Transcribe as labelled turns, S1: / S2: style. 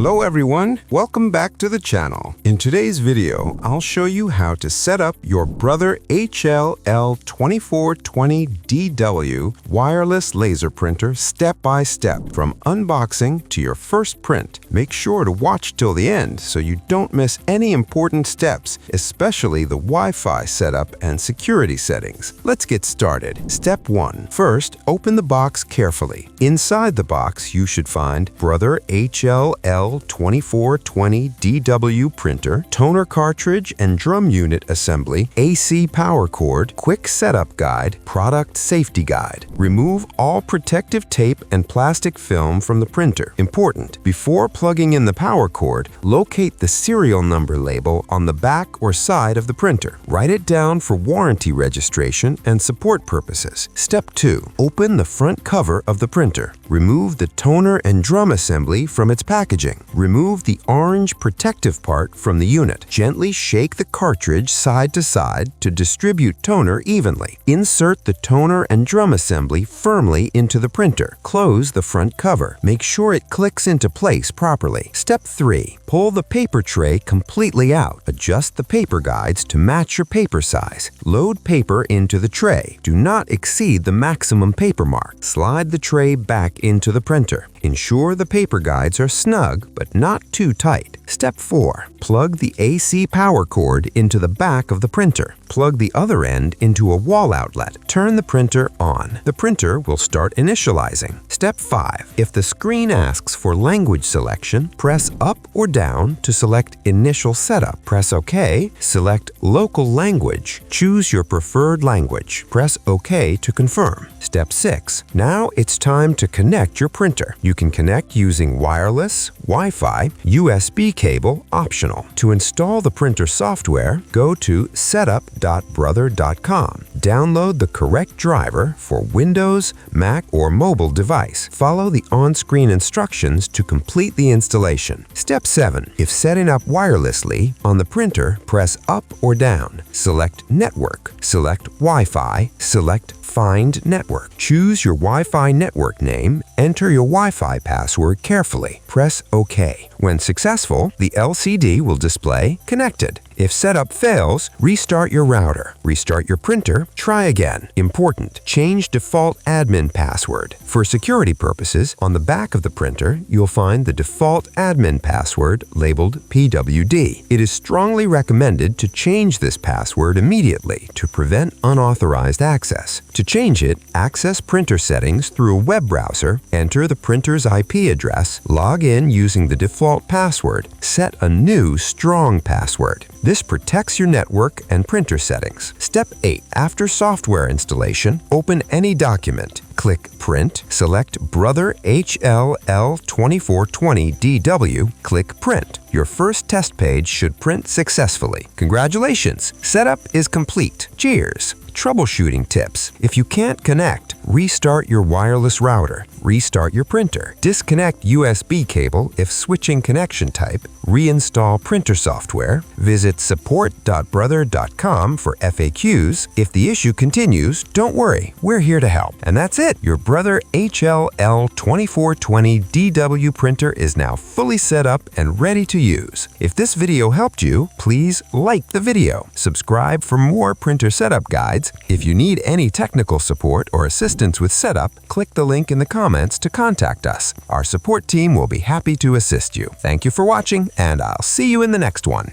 S1: Hello everyone, welcome back to the channel. In today's video, I'll show you how to set up your Brother HL-L2420DW wireless laser printer step by step from unboxing to your first print. Make sure to watch till the end so you don't miss any important steps, especially the Wi-Fi setup and security settings. Let's get started. Step 1. First, open the box carefully. Inside the box, you should find Brother HL-L2420DW printer, toner cartridge and drum unit assembly, AC power cord, quick setup guide, product safety guide. Remove all protective tape and plastic film from the printer. Important: before plugging in the power cord, locate the serial number label on the back or side of the printer. Write it down for warranty registration and support purposes. Step 2. Open the front cover of the printer. Remove the toner and drum assembly from its packaging. Remove the orange protective part from the unit. Gently shake the cartridge side to side to distribute toner evenly. Insert the toner and drum assembly firmly into the printer. Close the front cover. Make sure it clicks into place properly. Step 3. Pull the paper tray completely out. Adjust the paper guides to match your paper size. Load paper into the tray. Do not exceed the maximum paper mark. Slide the tray back into the printer. Ensure the paper guides are snug but not too tight. Step 4. Plug the AC power cord into the back of the printer. Plug the other end into a wall outlet. Turn the printer on. The printer will start initializing. Step 5. If the screen asks for language selection, press up or down to select Initial Setup. Press OK. Select Local Language. Choose your preferred language. Press OK to confirm. Step 6. Now it's time to connect your printer. You can connect using wireless, Wi-Fi, USB cable, optional. To install the printer software, go to setup.brother.com. Download the correct driver for Windows, Mac, or mobile device. Follow the on-screen instructions to complete the installation. Step 7. If setting up wirelessly, on the printer, press up or down. Select Network. Select Wi-Fi. Select Find Network. Choose your Wi-Fi network name. Enter your Wi-Fi password carefully. Press OK. When successful, the LCD will display Connected. If setup fails, restart your router. Restart your printer. Try again. Important: change default admin password. For security purposes, on the back of the printer, you'll find the default admin password labeled PWD. It is strongly recommended to change this password immediately to prevent unauthorized access. To change it, access printer settings through a web browser, enter the printer's IP address, log in using the default password, set a new strong password. This protects your network and printer settings. Step 8. After software installation, open any document. Click Print, select Brother HL-L2420DW, click Print. Your first test page should print successfully. Congratulations! Setup is complete. Cheers! Troubleshooting tips. If you can't connect, restart your wireless router. Restart your printer. Disconnect USB cable if switching connection type. Reinstall printer software. Visit support.brother.com for FAQs. If the issue continues, don't worry, we're here to help. And that's it! Your Brother HL-L2420DW printer is now fully set up and ready to use. If this video helped you, please like the video. Subscribe for more printer setup guides. If you need any technical support or assistance with setup, click the link in the comments to contact us. Our support team will be happy to assist you. Thank you for watching, and I'll see you in the next one.